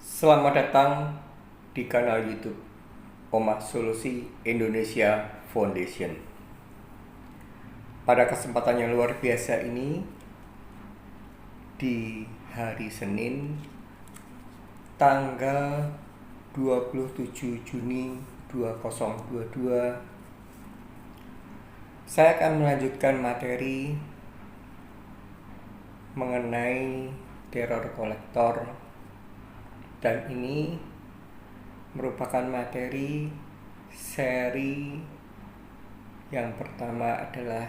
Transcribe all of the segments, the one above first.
Selamat datang di kanal YouTube Omah Solusi Indonesia Foundation. Pada kesempatan yang luar biasa ini, di hari Senin tanggal 27 Juni 2022, saya akan melanjutkan materi mengenai teror kolektor, dan ini merupakan materi seri yang pertama adalah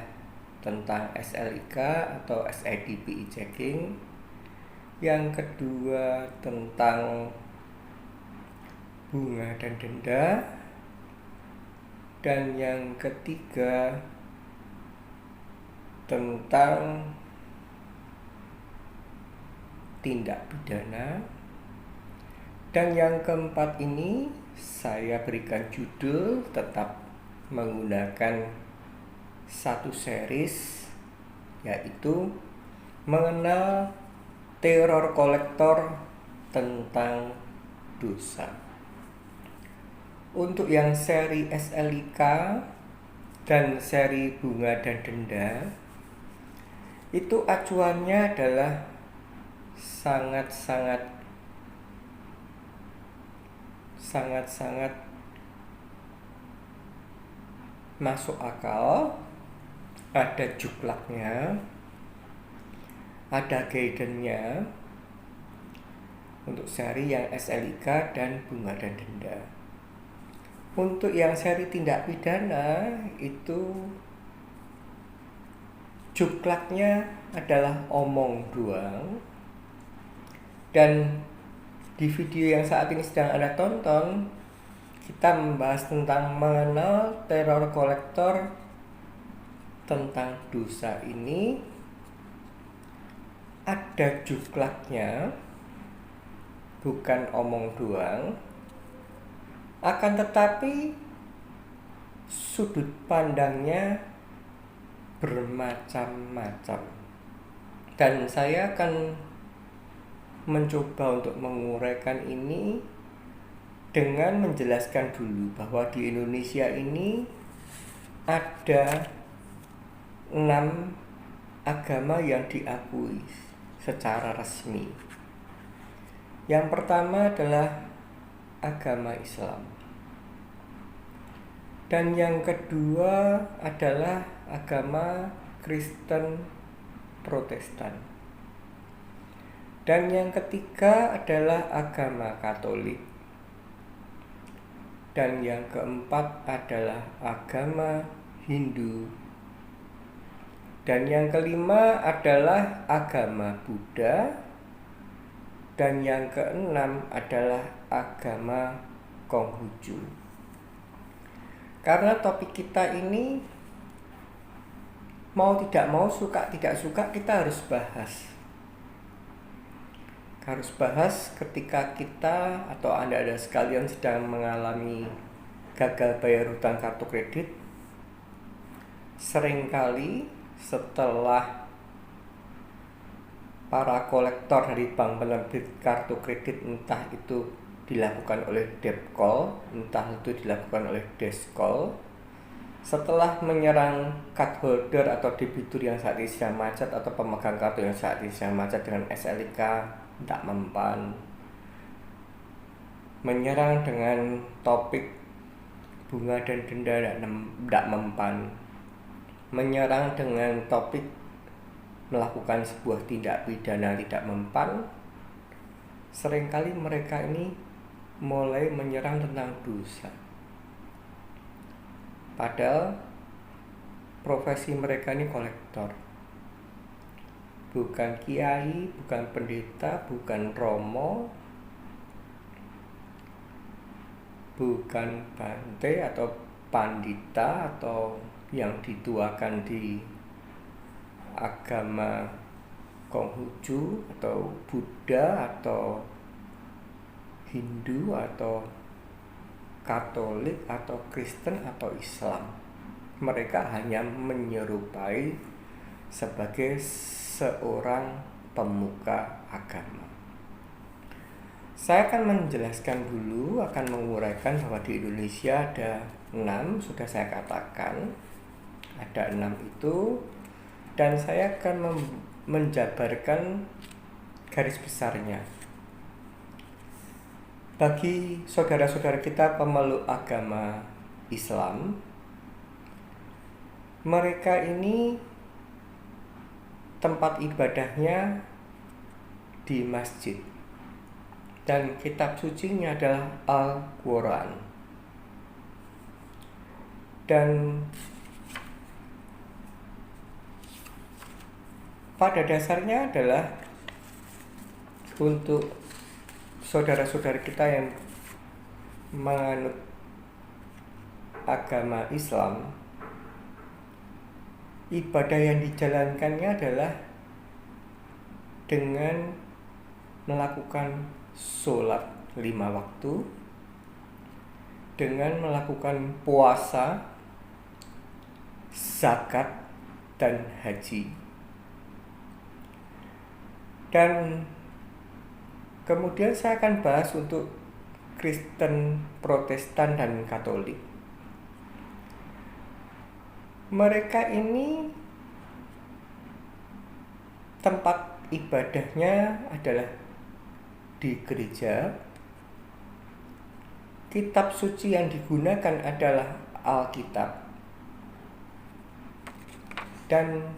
tentang SLIK atau SIDPI checking, yang kedua tentang bunga dan denda, dan yang ketiga tentang tindak pidana, dan yang keempat ini saya berikan judul tetap menggunakan satu series, yaitu mengenal teror kolektor tentang dosa. Untuk yang seri SLIK dan seri bunga dan denda, itu acuannya adalah sangat-sangat masuk akal. Ada juklaknya, ada guidance-nya untuk seri yang SLIK dan bunga dan denda. Untuk yang seri tindak pidana, itu juklaknya adalah omong doang. Dan di video yang saat ini sedang Anda tonton, kita membahas tentang mengenal teror kolektor tentang dosa ini. Ada juklaknya, bukan omong doang. Akan tetapi sudut pandangnya bermacam-macam, dan saya akan mencoba untuk menguraikan ini dengan menjelaskan dulu bahwa di Indonesia ini ada 6 agama yang diakui secara resmi. Yang pertama adalah agama Islam, dan yang kedua adalah agama Kristen Protestan, dan yang ketiga adalah agama Katolik, dan yang keempat adalah agama Hindu, dan yang kelima adalah agama Buddha, dan yang keenam adalah agama Konghucu. Karena topik kita ini mau tidak mau, suka tidak suka, kita harus bahas ketika kita atau Anda sekalian sedang mengalami gagal bayar hutang kartu kredit. Seringkali setelah para kolektor dari bank penerbit kartu kredit, entah itu dilakukan oleh debt call, entah itu dilakukan oleh dash call, setelah menyerang card holder atau debitur yang saat ini sedang macet, atau pemegang kartu yang saat ini sedang macet dengan SLIK tidak mempan, menyerang dengan topik bunga dan denda tidak mempan, menyerang dengan topik melakukan sebuah tindak pidana tidak mempan, seringkali mereka ini mulai menyerang tentang dosa. Padahal profesi mereka ini kolektor, bukan kiai, bukan pendeta, bukan romo, bukan bante atau pandita atau yang dituakan di agama Konghucu atau Buddha atau Hindu atau Katolik atau Kristen atau Islam. Mereka hanya menyerupai sebagai seorang pemuka agama. Saya akan menjelaskan dulu, akan menguraikan bahwa di Indonesia ada 6, sudah saya katakan. Ada 6 itu, dan saya akan menjabarkan garis besarnya. Bagi saudara-saudara kita pemeluk agama Islam, mereka ini tempat ibadahnya di masjid, dan kitab sucinya adalah Al-Quran. Dan pada dasarnya adalah untuk saudara-saudara kita yang menganut agama Islam, ibadah yang dijalankannya adalah dengan melakukan sholat 5 waktu, dengan melakukan puasa, zakat, dan haji. Dan kemudian saya akan bahas untuk Kristen, Protestan, dan Katolik. Mereka ini tempat ibadahnya adalah di gereja. Kitab suci yang digunakan adalah Alkitab. Dan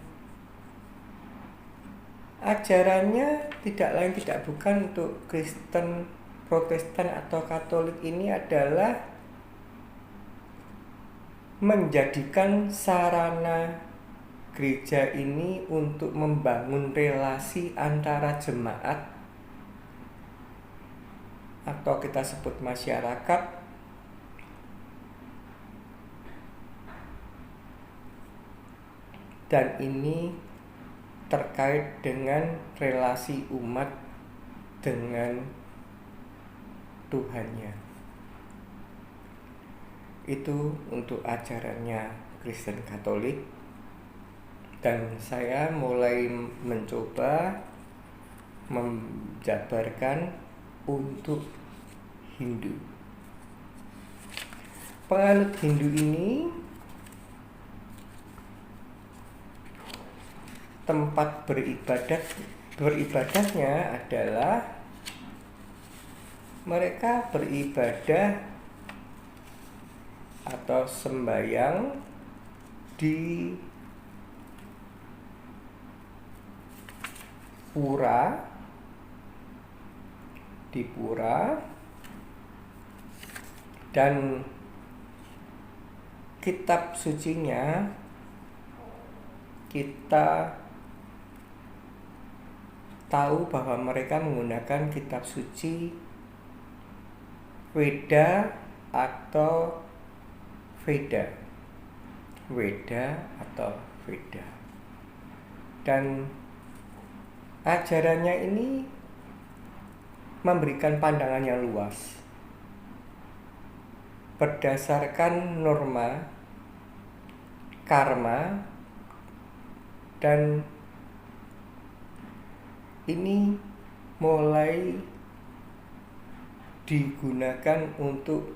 ajarannya tidak lain tidak bukan untuk Kristen, Protestan, atau Katolik ini adalah menjadikan sarana gereja ini untuk membangun relasi antara jemaat, atau kita sebut masyarakat, dan ini terkait dengan relasi umat dengan Tuhannya. Itu untuk ajarannya Kristen Katolik. Dan saya mulai mencoba menjabarkan untuk Hindu. Penganut Hindu ini tempat beribadahnya adalah mereka beribadah atau sembahyang di pura, dan kitab sucinya kita tahu bahwa mereka menggunakan kitab suci Weda atau Veda. Dan ajarannya ini memberikan pandangan yang luas berdasarkan norma, karma, dan ini mulai digunakan untuk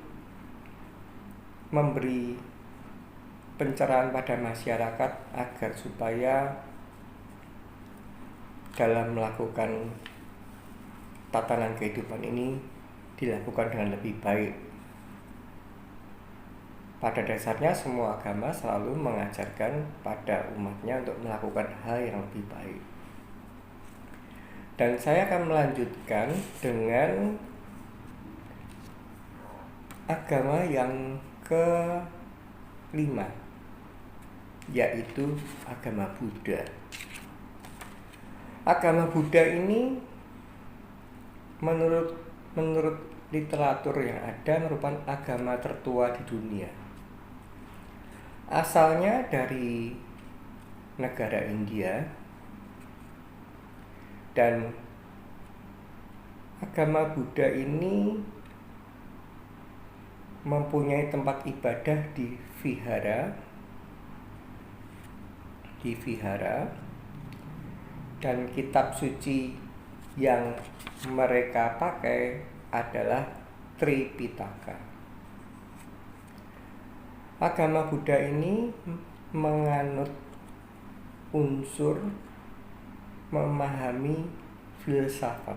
memberi pencerahan pada masyarakat agar supaya dalam melakukan tatanan kehidupan ini dilakukan dengan lebih baik. Pada dasarnya semua agama selalu mengajarkan pada umatnya untuk melakukan hal yang lebih baik. Dan saya akan melanjutkan dengan agama yang ke-5, yaitu agama Buddha. Agama Buddha ini menurut literatur yang ada merupakan agama tertua di dunia. Asalnya dari negara India, dan agama Buddha ini mempunyai tempat ibadah di vihara, dan kitab suci yang mereka pakai adalah Tripitaka. Agama Buddha ini menganut unsur memahami filsafat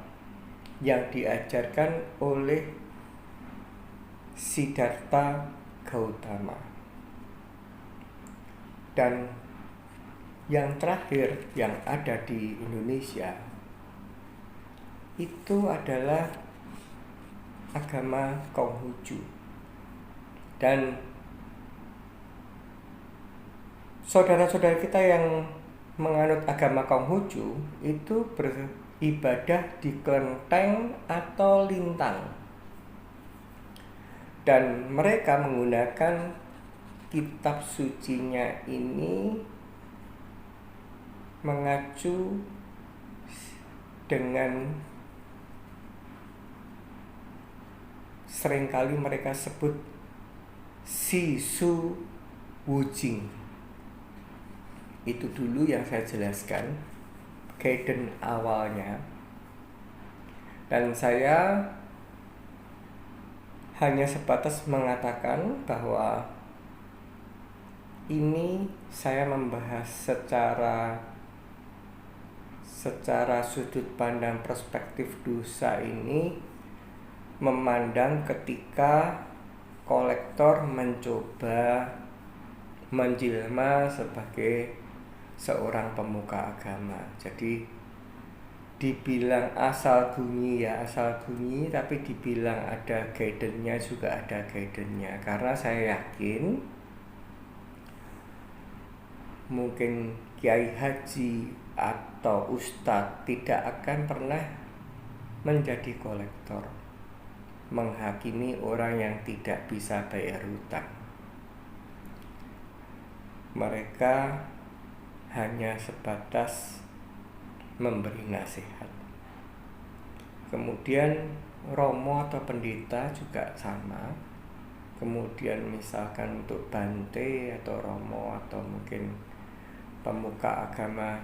yang diajarkan oleh Siddhartha Gautama. Dan yang terakhir yang ada di Indonesia itu adalah agama Konghucu. Dan saudara-saudara kita yang menganut agama Konghucu itu beribadah di kelenteng atau lintang, dan mereka menggunakan kitab sucinya ini mengacu dengan seringkali mereka sebut Sisu Wujing. Itu dulu yang saya jelaskan guidance awalnya. Dan saya hanya sebatas mengatakan bahwa ini saya membahas secara sudut pandang perspektif dosa ini, memandang ketika kolektor mencoba menjelma sebagai seorang pemuka agama. Jadi dibilang asal bunyi, tapi dibilang ada guidance-nya juga ada guidance-nya. Karena saya yakin mungkin kiai haji atau ustadz tidak akan pernah menjadi kolektor, menghakimi orang yang tidak bisa bayar hutang. Mereka hanya sebatas memberi nasihat. Kemudian romo atau pendeta juga sama. Kemudian misalkan untuk bante atau romo atau mungkin pemuka agama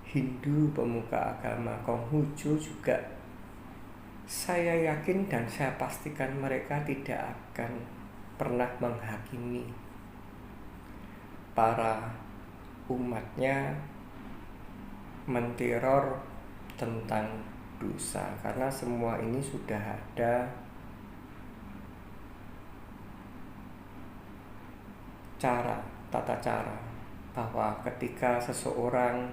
Hindu, pemuka agama Konghucu juga, saya yakin dan saya pastikan mereka tidak akan pernah menghakimi para umatnya menteror tentang dosa, karena semua ini sudah ada tata cara bahwa ketika seseorang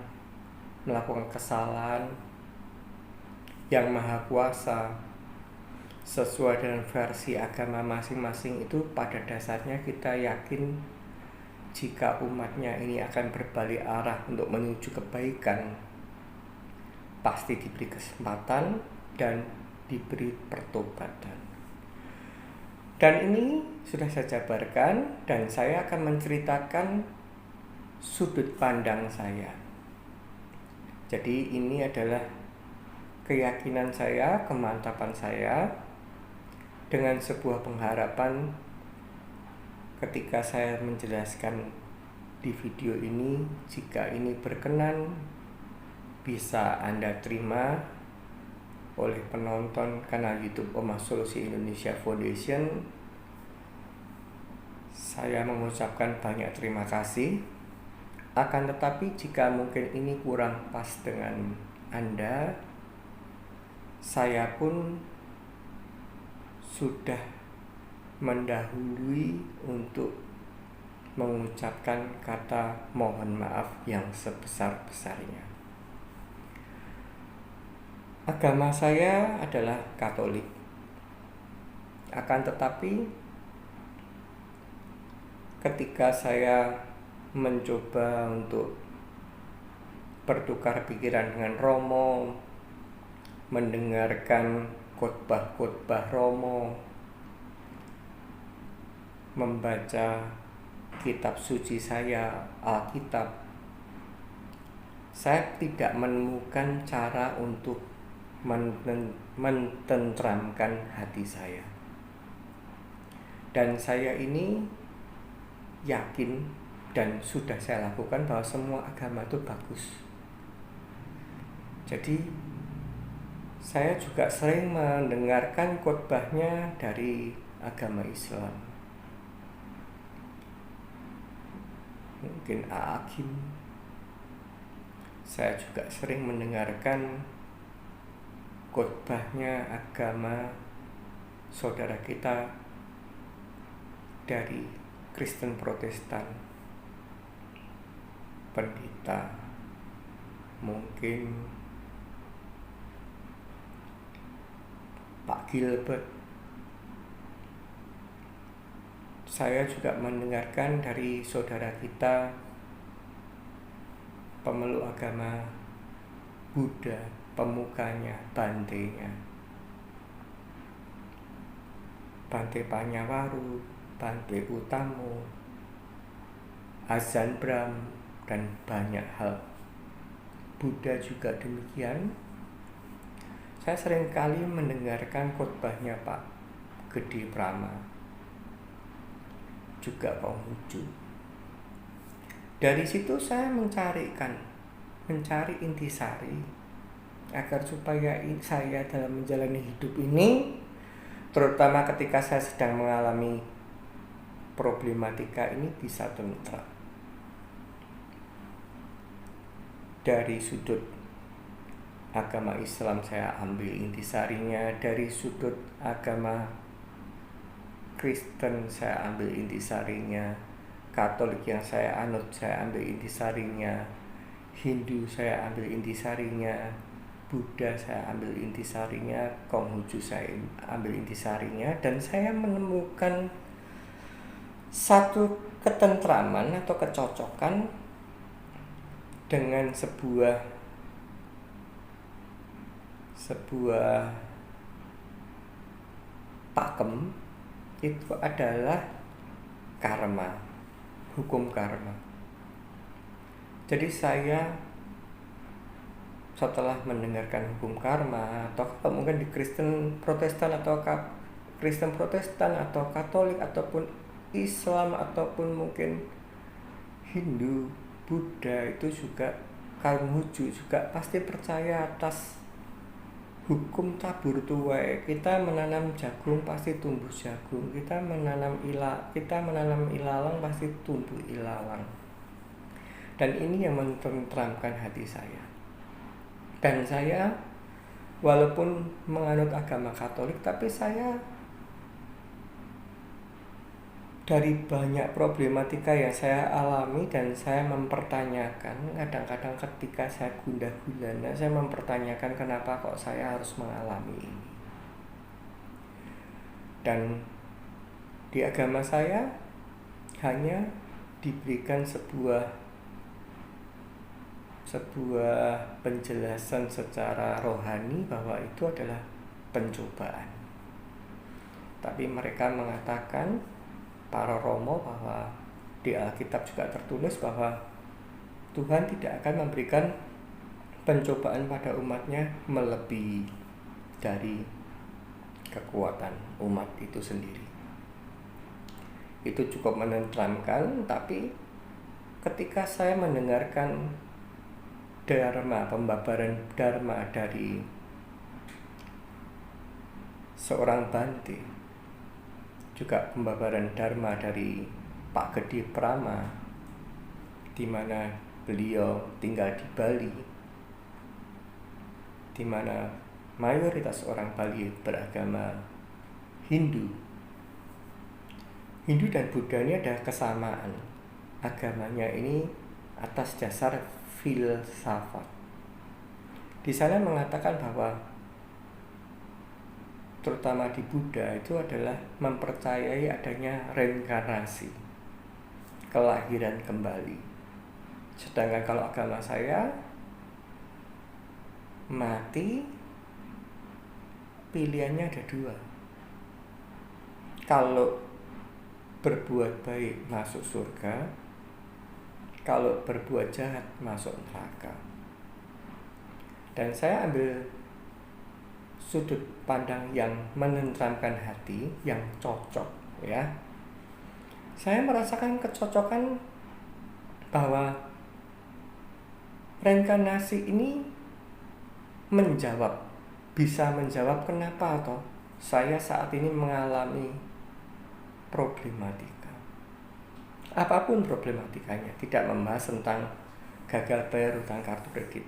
melakukan kesalahan, yang Maha Kuasa sesuai dengan versi agama masing-masing itu pada dasarnya kita yakin jika umatnya ini akan berbalik arah untuk menuju kebaikan, pasti diberi kesempatan dan diberi pertobatan. Dan ini sudah saya jabarkan, dan saya akan menceritakan sudut pandang saya. Jadi ini adalah keyakinan saya, kemantapan saya, dengan sebuah pengharapan ketika saya menjelaskan di video ini, jika ini berkenan, bisa Anda terima oleh penonton kanal YouTube Omah Solusi Indonesia Foundation. Saya mengucapkan banyak terima kasih. Akan tetapi jika mungkin ini kurang pas dengan Anda, saya pun sudah mendahului untuk mengucapkan kata mohon maaf yang sebesar-besarnya. Agama saya adalah Katolik. Akan tetapi ketika saya mencoba untuk bertukar pikiran dengan Romo, mendengarkan khotbah-khotbah Romo, membaca kitab suci saya, Alkitab, saya tidak menemukan cara untuk mententramkan hati saya. Dan saya ini yakin dan sudah saya lakukan bahwa semua agama itu bagus. Jadi Saya juga sering mendengarkan khotbahnya dari agama Islam. Mungkin Hakim. Saya juga sering mendengarkan khotbahnya agama saudara kita dari Kristen Protestan, pendeta, mungkin Pak Gilbert. Saya juga mendengarkan dari saudara kita pemeluk agama Buddha, pemukanya, Bante-nya, Bante Panyawaru, Bante Utamo, Azan Bram, dan banyak hal. Buddha juga demikian. Saya seringkali mendengarkan khotbahnya Pak Gede Prama, juga Konghucu. Dari situ saya mencari intisari agar supaya saya dalam menjalani hidup ini, terutama ketika saya sedang mengalami problematika ini, bisa tentram. Dari sudut agama Islam saya ambil intisarinya, dari sudut agama Kristen saya ambil intisarinya, Katolik yang saya anut saya ambil intisarinya, Hindu saya ambil intisarinya, Buddha saya ambil intisarinya, Konghucu saya ambil intisarinya, dan saya menemukan satu ketentraman atau kecocokan dengan sebuah pakem. Itu adalah karma, hukum karma. Jadi saya setelah mendengarkan hukum karma, atau mungkin di Kristen Protestan atau Katolik ataupun Islam ataupun mungkin Hindu, Buddha, itu juga Konghucu juga pasti percaya atas hukum tabur tuai. Kita menanam jagung pasti tumbuh jagung, kita menanam ilalang pasti tumbuh ilalang. Dan ini yang menenteramkan hati saya. Dan saya walaupun menganut agama Katolik, tapi saya dari banyak problematika yang saya alami dan saya mempertanyakan, kadang-kadang ketika saya gundah gulana, saya mempertanyakan kenapa kok saya harus mengalami ini. Dan di agama saya hanya diberikan sebuah penjelasan secara rohani bahwa itu adalah pencobaan. Tapi mereka mengatakan, para romo, bahwa di Alkitab juga tertulis bahwa Tuhan tidak akan memberikan pencobaan pada umatnya melebihi dari kekuatan umat itu sendiri. Itu cukup menenteramkan. Tapi ketika saya mendengarkan pembabaran Dharma dari seorang Bante, juga pembabaran Dharma dari Pak Gede Prama, di mana beliau tinggal di Bali, di mana mayoritas orang Bali beragama Hindu. Hindu dan Buddha ini ada kesamaan. Agamanya ini atas dasar filsafat. Di sana mengatakan bahwa terutama di Buddha itu adalah mempercayai adanya reinkarnasi, kelahiran kembali. Sedangkan kalau agama saya, mati pilihannya ada dua. Kalau berbuat baik masuk surga, kalau berbuat jahat masuk neraka. Dan saya ambil sudut pandang yang menenteramkan hati, yang cocok, ya. Saya merasakan kecocokan bahwa reinkarnasi ini menjawab bisa menjawab kenapa toh saya saat ini mengalami problematika. Apapun problematikanya, tidak membahas tentang gagal bayar hutang kartu kredit.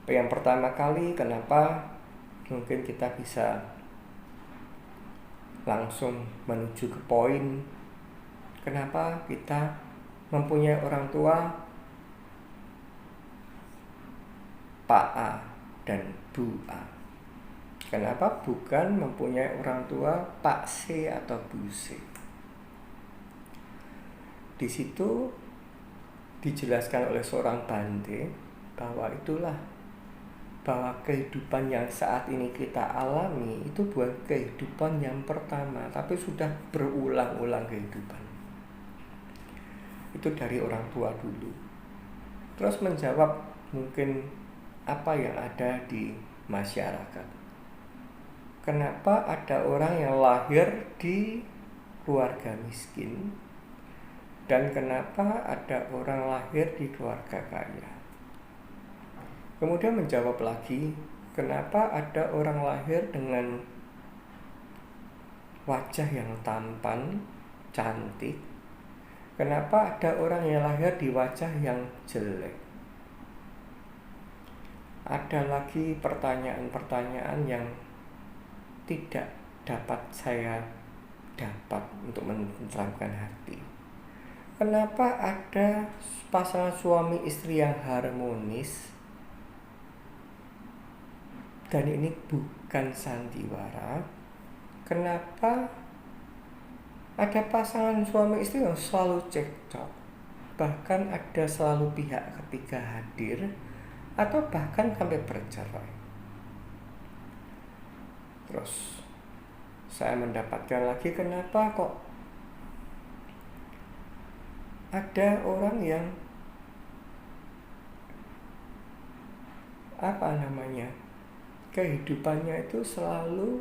Yang pertama kali, kenapa mungkin kita bisa langsung menuju ke poin. Kenapa kita mempunyai orang tua Pak A dan Bu A? Kenapa bukan mempunyai orang tua Pak C atau Bu C? Di situ dijelaskan oleh seorang Bante bahwa kehidupan yang saat ini kita alami itu bukan kehidupan yang pertama, tapi sudah berulang-ulang kehidupan. Itu dari orang tua dulu. Terus menjawab mungkin apa yang ada di masyarakat. Kenapa ada orang yang lahir di keluarga miskin dan kenapa ada orang lahir di keluarga kaya? Kemudian menjawab lagi, kenapa ada orang lahir dengan wajah yang tampan, cantik? Kenapa ada orang yang lahir di wajah yang jelek? Ada lagi pertanyaan-pertanyaan yang tidak dapat saya dapat untuk menenteramkan hati. Kenapa ada pasangan suami istri yang harmonis dan ini bukan sandiwara? Kenapa ada pasangan suami istri yang selalu cekcok, bahkan ada selalu pihak ketiga hadir, atau bahkan sampai bercerai? Terus saya mendapatkan lagi, kenapa kok ada orang yang kehidupannya itu selalu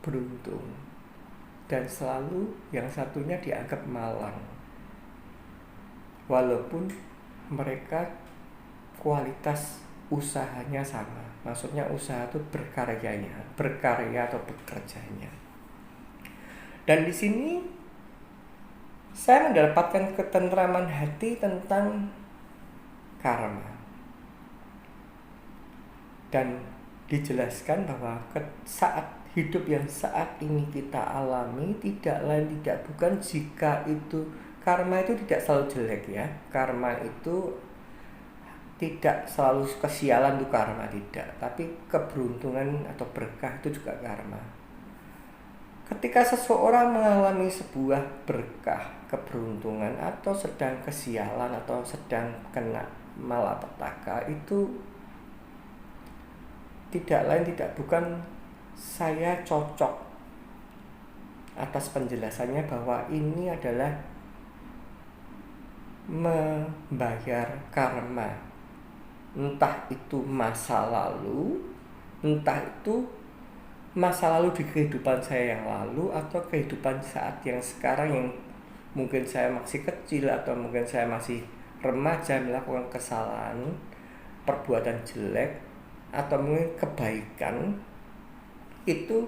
beruntung dan selalu yang satunya dianggap malang, walaupun mereka kualitas usahanya sama. Maksudnya usaha itu berkarya atau bekerjanya. Dan di sini saya mendapatkan ketentraman hati tentang karma. Dan dijelaskan bahwa saat hidup yang saat ini kita alami tidak lain tidak bukan jika itu karma itu tidak selalu jelek ya. Karma itu tidak selalu kesialan itu karma, tidak, tapi keberuntungan atau berkah itu juga karma. Ketika seseorang mengalami sebuah berkah, keberuntungan, atau sedang kesialan atau sedang kena malapetaka, itu tidak lain tidak bukan saya cocok atas penjelasannya bahwa ini adalah membayar karma. Entah itu masa lalu, entah itu masa lalu di kehidupan saya yang lalu, atau kehidupan saat yang sekarang yang mungkin saya masih kecil atau mungkin saya masih remaja melakukan kesalahan, perbuatan jelek, atau mungkin kebaikan, itu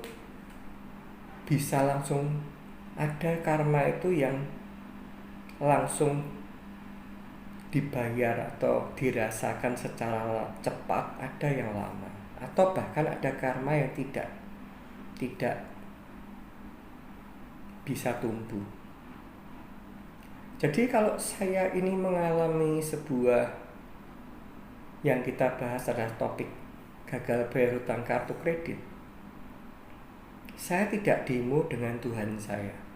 bisa langsung ada karma itu yang langsung dibayar atau dirasakan secara cepat, ada yang lama, atau bahkan ada karma yang tidak bisa tumbuh. Jadi kalau saya ini mengalami sebuah yang kita bahas adalah topik gagal bayar hutang kartu kredit, saya tidak demo dengan Tuhan saya.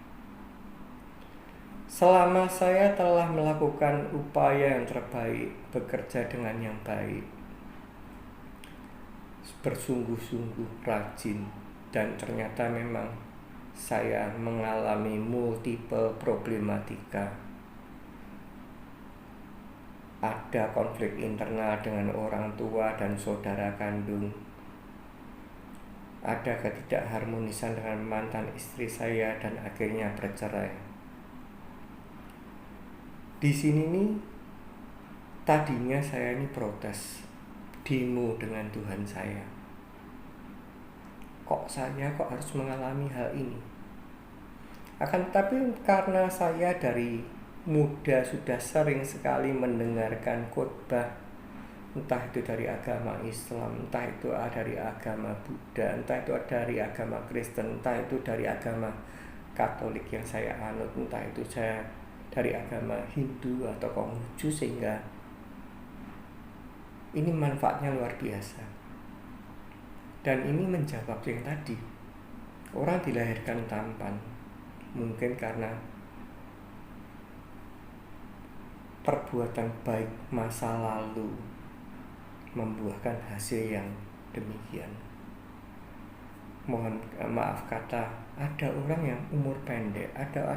Selama saya telah melakukan upaya yang terbaik, bekerja dengan yang baik, bersungguh-sungguh rajin, dan ternyata memang saya mengalami multiple problematika. Ada konflik internal dengan orang tua dan saudara kandung. Ada ketidakharmonisan dengan mantan istri saya dan akhirnya bercerai. Di sini nih tadinya saya ini protes. demo dengan Tuhan saya. Kok harus mengalami hal ini? Akan tetapi karena saya dari muda sudah sering sekali mendengarkan khotbah, entah itu dari agama Islam, entah itu dari agama Buddha, entah itu dari agama Kristen, entah itu dari agama Katolik yang saya anut, entah itu saya dari agama Hindu atau Konghucu, sehingga ini manfaatnya luar biasa. Dan ini menjawab yang tadi, orang dilahirkan tampan, mungkin karena perbuatan baik masa lalu membuahkan hasil yang demikian. Mohon maaf kata, ada orang yang umur pendek, ada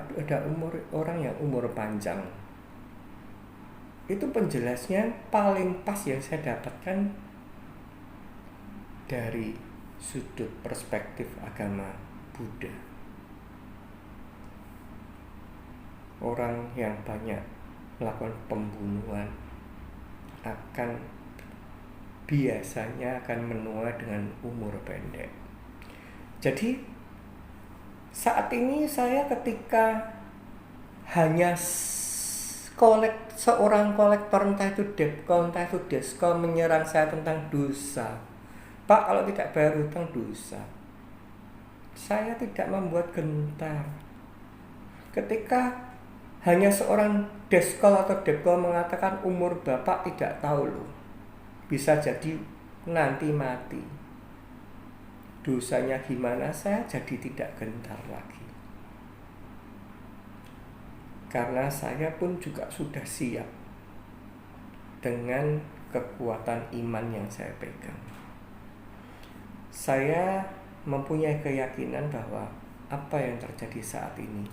orang yang umur panjang. Itu penjelasnya paling pas yang saya dapatkan dari sudut perspektif agama Buddha. Orang yang banyak melakukan pembunuhan biasanya akan menua dengan umur pendek. Jadi saat ini saya ketika hanya seorang kolektor, entah itu debkol, entah itu deskol, menyerang saya tentang dosa. Pak, kalau tidak bayar hutang dosa. Saya tidak membuat gentar. Ketika hanya seorang deskol atau debkol mengatakan umur bapak tidak tahu loh, bisa jadi nanti mati, dosanya gimana, saya jadi tidak gentar lagi. Karena saya pun juga sudah siap dengan kekuatan iman yang saya pegang. Saya mempunyai keyakinan bahwa apa yang terjadi saat ini,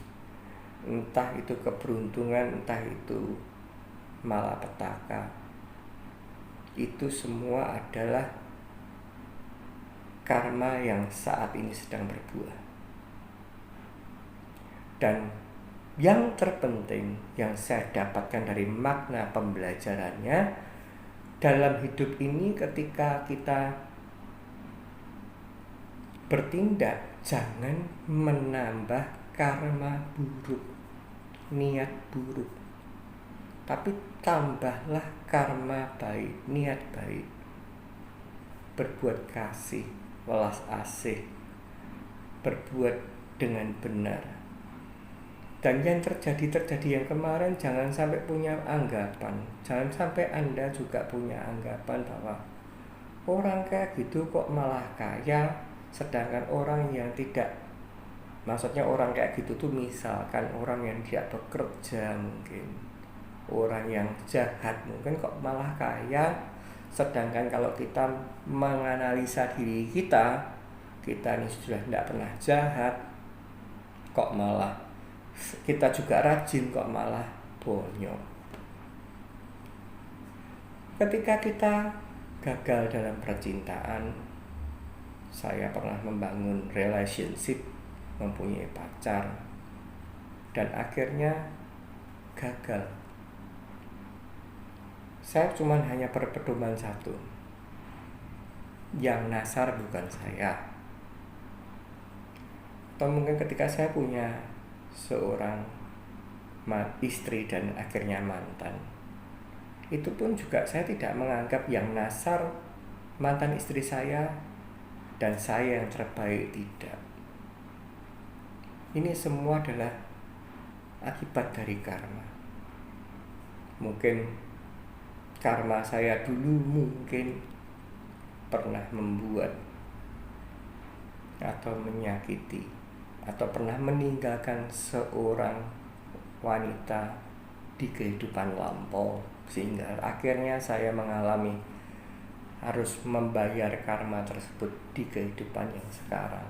entah itu keberuntungan, entah itu malapetaka, itu semua adalah karma yang saat ini sedang berbuah. Dan yang terpenting yang saya dapatkan dari makna pembelajarannya dalam hidup ini, ketika kita bertindak, jangan menambah karma buruk, niat buruk, tapi tambahlah karma baik, niat baik, berbuat kasih, welas asih, berbuat dengan benar. Dan yang terjadi yang kemarin, jangan sampai punya anggapan, jangan sampai Anda juga punya anggapan bahwa orang kayak gitu kok malah kaya, sedangkan orang yang tidak, maksudnya orang kayak gitu tuh misalkan orang yang tidak bekerja, mungkin orang yang jahat mungkin kok malah kaya, sedangkan kalau kita menganalisa diri kita ini sudah tidak pernah jahat, kok malah kita juga rajin, kok malah bonyok. Ketika kita gagal dalam percintaan, saya pernah membangun relationship, mempunyai pacar, dan akhirnya gagal. Saya cuma hanya berpedoman satu, yang nasar bukan saya. Atau mungkin ketika saya punya seorang istri dan akhirnya mantan, itu pun juga saya tidak menganggap yang nasar mantan istri saya dan saya yang terbaik, tidak. Ini semua adalah akibat dari karma. Mungkin karma saya dulu mungkin pernah membuat atau menyakiti atau pernah meninggalkan seorang wanita di kehidupan lampau, sehingga akhirnya saya mengalami harus membayar karma tersebut di kehidupan yang sekarang.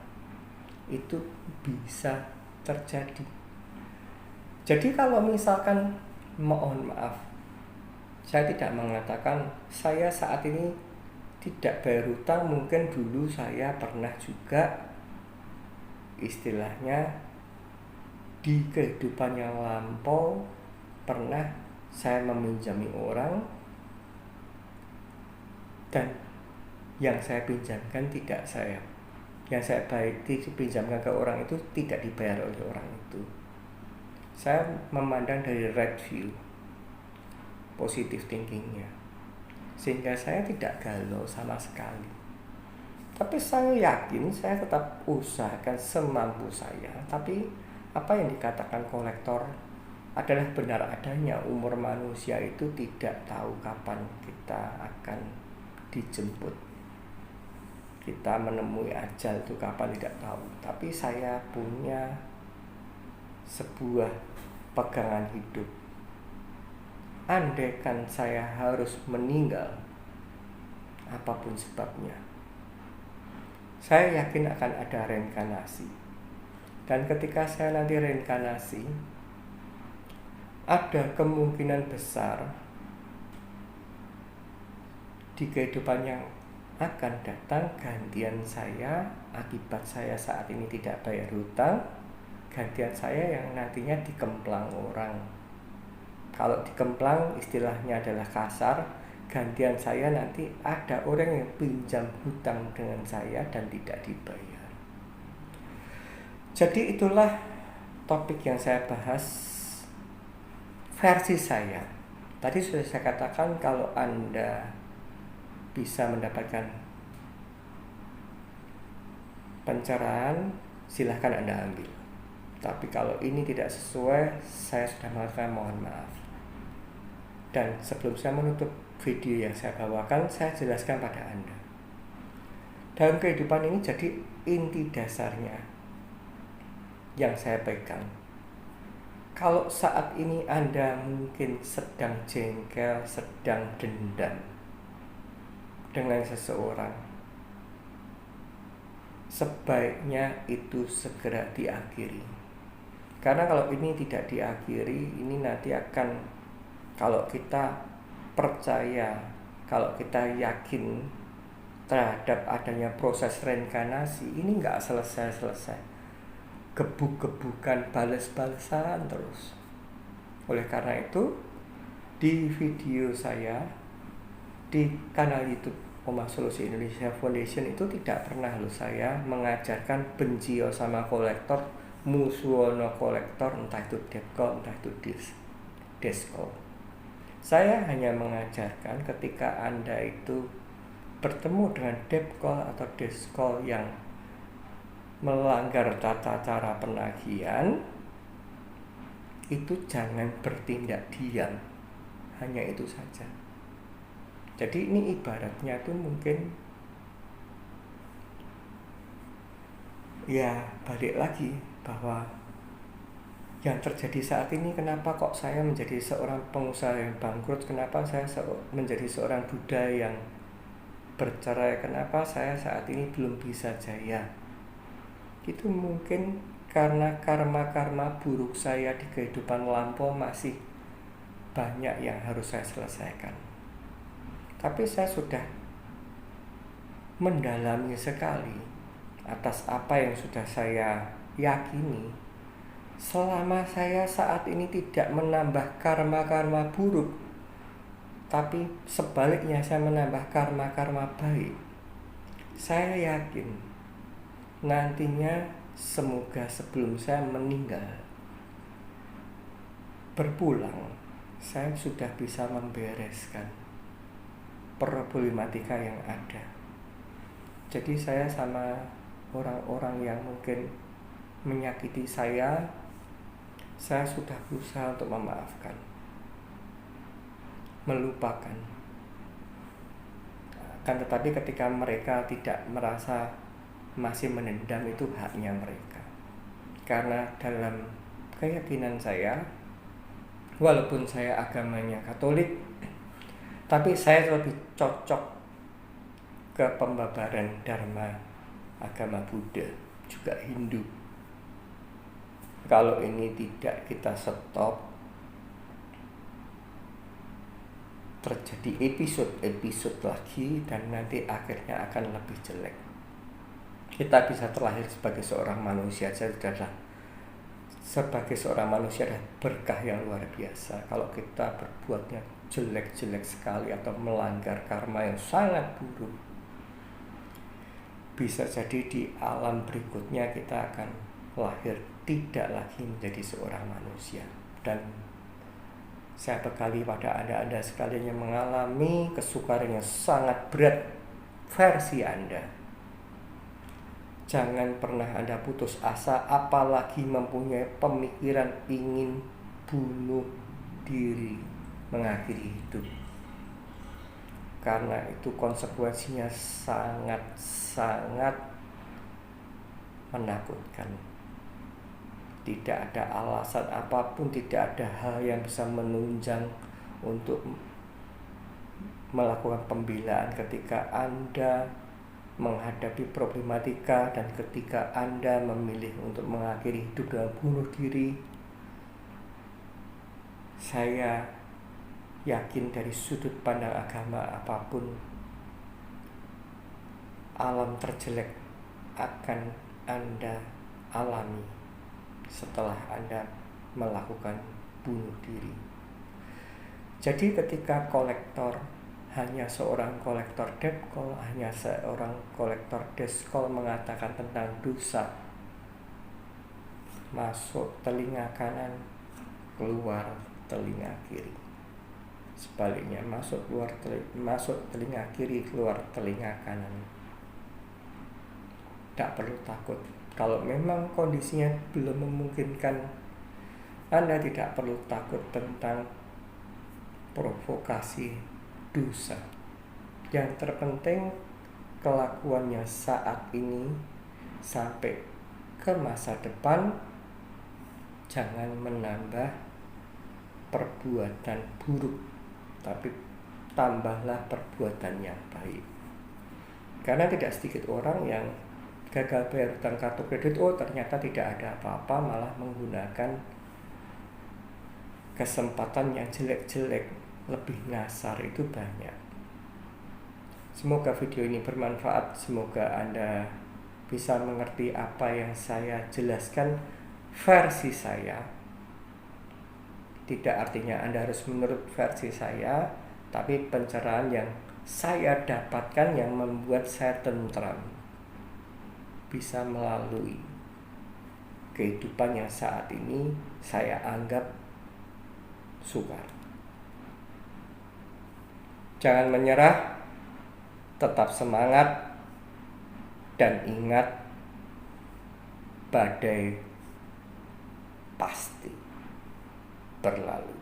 Itu bisa terjadi. Jadi kalau misalkan, mohon maaf, saya tidak mengatakan saya saat ini tidak bayar hutang, mungkin dulu saya pernah juga istilahnya di kehidupan yang lampau pernah saya meminjami orang dan yang saya pinjamkan yang saya pinjamkan ke orang itu tidak dibayar oleh orang itu. Saya memandang dari right view, positive thinkingnya, sehingga saya tidak galau sama sekali. Tapi saya yakin saya tetap usahakan semampu saya. Tapi apa yang dikatakan kolektor adalah benar adanya. Umur manusia itu tidak tahu kapan kita akan dijemput. Kita menemui ajal itu kapan tidak tahu. Tapi saya punya sebuah pegangan hidup. Andaikan saya harus meninggal, apapun sebabnya, saya yakin akan ada reinkarnasi. Dan ketika saya nanti reinkarnasi, ada kemungkinan besar di kehidupan yang akan datang gantian saya, akibat saya saat ini tidak bayar hutang, gantian saya yang nantinya dikemplang orang. Kalau dikemplang istilahnya adalah kasar, gantian saya nanti ada orang yang pinjam hutang dengan saya dan tidak dibayar. Jadi itulah topik yang saya bahas, versi saya. Tadi sudah saya katakan kalau Anda bisa mendapatkan pencerahan, silahkan Anda ambil. Tapi kalau ini tidak sesuai, saya sudah mengatakan mohon maaf. Dan sebelum saya menutup video yang saya bawakan, saya jelaskan pada Anda. Dalam kehidupan ini jadi inti dasarnya yang saya pegang. Kalau saat ini Anda mungkin sedang jengkel, sedang dendam dengan seseorang, sebaiknya itu segera diakhiri. Karena kalau ini tidak diakhiri, ini nanti akan, kalau kita percaya, kalau kita yakin terhadap adanya proses reinkarnasi, ini nggak selesai-selesai. Gebuk-gebukan, balas-balasan terus. Oleh karena itu, di video saya di kanal YouTube Omah Solusi Indonesia Foundation itu tidak pernah saya mengajarkan benci sama kolektor, musuhono kolektor, entah itu debt call, entah itu desk call. Saya hanya mengajarkan ketika Anda itu bertemu dengan debt call atau desk call yang melanggar tata cara penagihan, itu jangan bertindak diam. Hanya itu saja. Jadi ini ibaratnya tuh mungkin ya balik lagi bahwa yang terjadi saat ini, kenapa kok saya menjadi seorang pengusaha yang bangkrut, kenapa saya menjadi seorang duda yang bercerai, kenapa saya saat ini belum bisa jaya. Itu mungkin karena karma-karma buruk saya di kehidupan lampau masih banyak yang harus saya selesaikan. Tapi saya sudah mendalami sekali atas apa yang sudah saya yakini. Selama saya saat ini tidak menambah karma-karma buruk, tapi sebaliknya saya menambah karma-karma baik, saya yakin nantinya semoga sebelum saya meninggal berpulang, saya sudah bisa membereskan problematika yang ada. Jadi saya sama orang-orang yang mungkin menyakiti saya sudah berusaha untuk memaafkan, melupakan. Kan tetapi ketika mereka tidak merasa masih menendam, itu haknya mereka. Karena dalam keyakinan saya, walaupun saya agamanya Katolik, tapi saya lebih cocok ke pembabaran Dharma agama Buddha, juga Hindu. Kalau ini tidak kita stop, terjadi episode lagi, dan nanti akhirnya akan lebih jelek. Kita bisa terlahir sebagai seorang manusia saja, sebagai seorang manusia adalah berkah yang luar biasa. Kalau kita berbuatnya jelek-jelek sekali atau melanggar karma yang sangat buruk, bisa jadi di alam berikutnya kita akan lahir tidak lagi menjadi seorang manusia. Dan saya bekali pada Anda sekalian yang mengalami kesukaran yang sangat berat versi Anda. Jangan pernah Anda putus asa, apalagi mempunyai pemikiran ingin bunuh diri, mengakhiri hidup. Karena itu konsekuensinya sangat-sangat menakutkan. Tidak ada alasan apapun, tidak ada hal yang bisa menunjang untuk melakukan pembelaan ketika Anda menghadapi problematika dan ketika Anda memilih untuk mengakhiri hidup dengan bunuh diri. Saya yakin dari sudut pandang agama apapun, alam terjelek akan Anda alami setelah Anda melakukan bunuh diri. Jadi ketika kolektor, hanya seorang kolektor debt call, hanya seorang kolektor deskol mengatakan tentang dosa, masuk telinga kanan, keluar telinga kiri. Sebaliknya, masuk telinga kiri, keluar telinga kanan. Tak perlu takut. Kalau memang kondisinya belum memungkinkan, Anda tidak perlu takut tentang provokasi dosa. Yang terpenting kelakuannya saat ini sampai ke masa depan, jangan menambah perbuatan buruk, tapi tambahlah perbuatan yang baik. Karena tidak sedikit orang yang gagal bayar hutang kartu kredit, ternyata tidak ada apa-apa, malah menggunakan kesempatan yang jelek-jelek, lebih nyasar, itu banyak. Semoga video ini bermanfaat, semoga Anda bisa mengerti apa yang saya jelaskan versi saya. Tidak artinya Anda harus menurut versi saya, tapi pencerahan yang saya dapatkan yang membuat saya tentram, bisa melalui kehidupan yang saat ini saya anggap sukar. Jangan menyerah, tetap semangat, dan ingat, badai pasti berlalu.